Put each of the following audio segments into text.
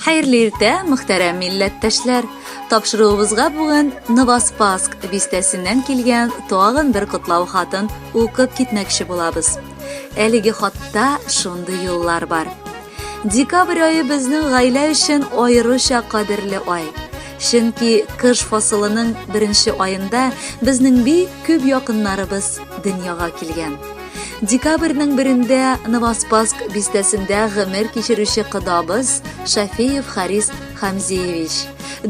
Xayrli erta, muhtaram millatdoshlar. Topshiruvimizga bugun Novospask bistasidan kelgan tog'in bir qutlov xatini o'qib ketmoqchi bo'lamiz. Әлеге xatda shunday yo'llar bor. Dekabr oyi bizning g'ayla uchun ayrisha qadrli oy. Chunki qish faslining birinchi oyында bizning ko'p yaqinlarimiz dunyoga kelgan. Dekabrning 1-ida Novospask bistasida g'amir kechiruvchi qidobiz Shafeyev Haris Hamziyevich,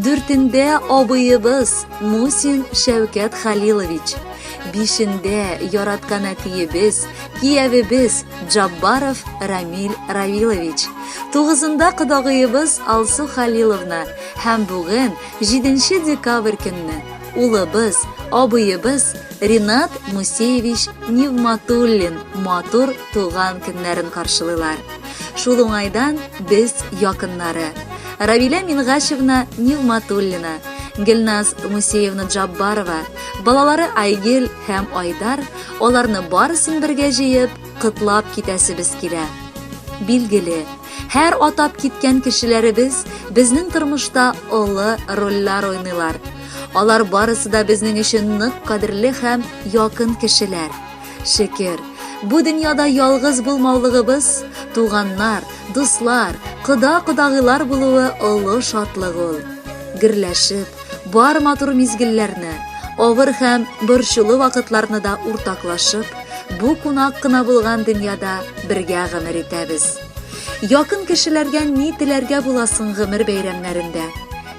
4-ida obuyimiz Musin Shavkat Xalilovich, 5-ida yaratgan atiyimiz Kiyevimiz Jabbarov Ramil Ravilovich, 9-ida qidog'iyimiz Alsu Xalilovna ham bugun 7 dekabr kunni ulimiz, obuyimiz Rinat Museyevich Nivmatullin matur tuğan günlerin karşılılar. Şul oңайдан biz yakınları. Равиля Мингашевна Nivmatullina, Gülnaz Museyevna Jabbarova, балалары Айгел һәм Айдар, оларны барысын бергә җыеп, кытлап китәсебез килә. Билгеле, һәр атап киткән кешеләребез безнең тормышта олы рольләр уйныйлар. Алар барысы да безнең өчен нык кадерле һәм якын кешеләр. Шөкер, бу дөньяда ялгыз булмаулыгыбыз, туганнар, дуслар, кыда-кыдагылар булуы олы шатлык ул. Гирләшеп, бар матур мизгелләрне, авыр һәм борчулы вакытларны да уртаклашып, бу кунак кына булган дөньяда бергә гомер итәбез. Якын кешеләргә ни теләргә буласын гомер бәйрәмнәрендә.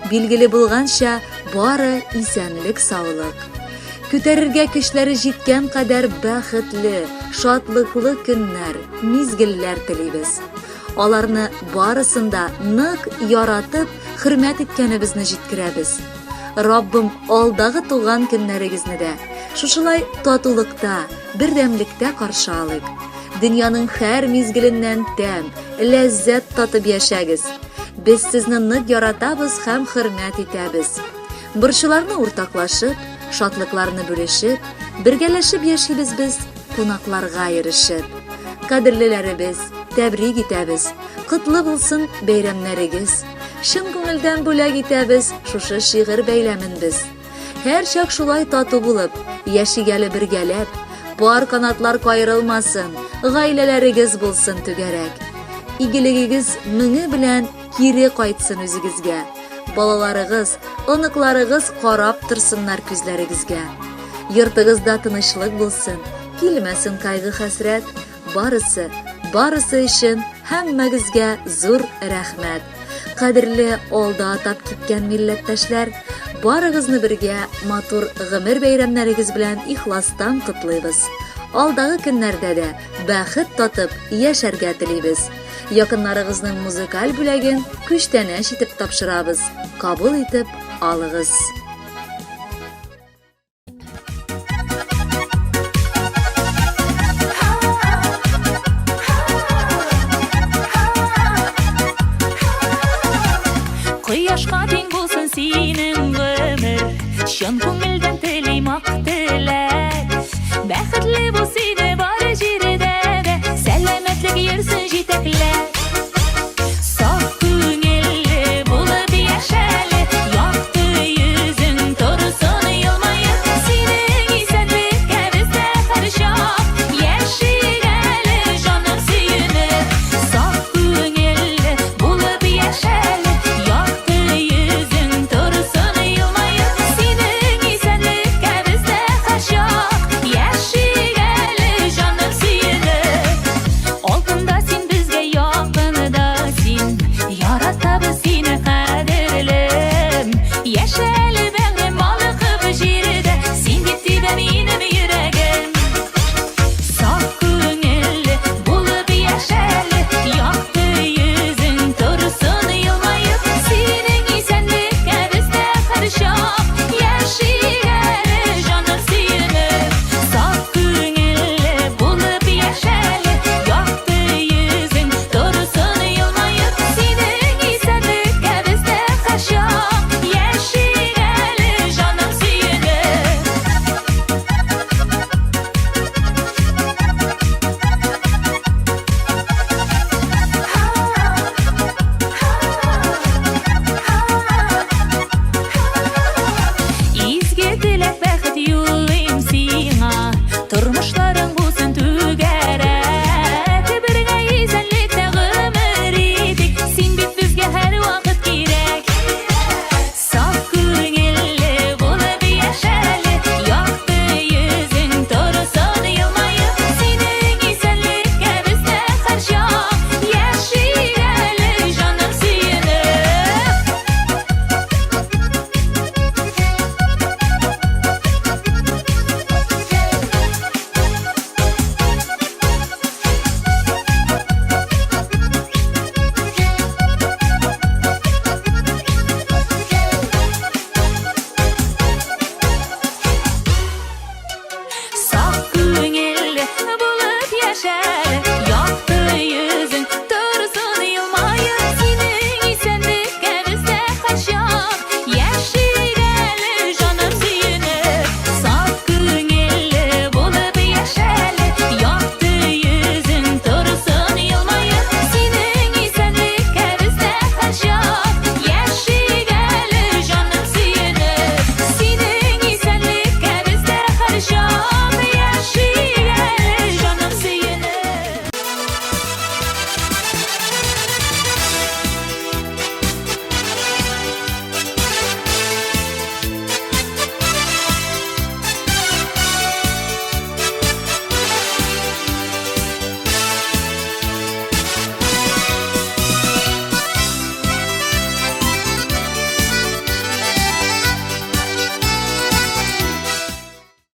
Билгеле булганча, бары исәнлек, саулык. Күтәрергә көчләре җиткән кадәр бәхетле, шатлыклы көннәр, мизгелләр телибез. Аларны барысында нык яратып, хөрмәт иткәнебезне җиткерәбез. Раббым алдагы туган көннәрегезне дә шушылай татулыкта, бердәмлектә каршы алыйк. Дөньяның һәр мизгеленнән тәм, ләззәт татып яшәгез. Без сезне нык яратабыз һәм хөрмәт итәбез. Борчуларны уртаклашып, шатлыкларны бүлешеп, бергәләшеп яшибез без кунакларга ирешеп. Кадерлеләребез, тәбрик итәбез. Кутлы булсын бәйрәмнәрегез. Чын күңелдән бүләк итәбез шушы шигырь бәйләмен без. Һәр чак шулай тату булып, яшигәле бергәләп, бар канатлар кайрылмасын, гаиләләрегез булсын түгәрәк. Игелегегез меңе белән кире кайтсын үзегезгә. Балаларыгыз, оныкларыгыз карап торсыннар күзләрегезгә. Йортыгызда тынычлык булсын, килмәсен кайгы хәсрәт. Барысы өчен һәммәгезгә зур рәхмәт. Кадерле алда атап киткән милләттәшләр, барыгызны бергә матур гомер бәйрәмнәрегез белән ихластан котлыйбыз. Алдагы көннәрдә дә бәхет татып яшәргә телибез. Якыннарыгызның музыкаль бүлеген күчтәнәш итеп тапшырабыз. Кабул итеп алыгыз. Кояшка тең булсын синең гомер, чын күңелдән телим ак теләк. Бәхетле бул сине бары җирдә дә, сәламәтлек йөрсен җитәкләп. Саф күңелле булып яшәле, якты йөзең торсын елмаеп. Синең исәнлеккә бездә һәр чак яшигәле җаным сөенеп. Саф күңелле булып яшәле, якты йөзең торсын елмаеп. Синең исәнлеккә бездә һәр чак яшигәле җаным сөенеп. Алтында син безгә якында син, яратабыз сине кадерлем. Яшәле бәгърем балкып җирдә, син дип тибә минем йөрәгем. Саф күңелле булып яшәле, якты йөзең торсын елмаеп. Синең исәнлеккә бездә һәр чак яши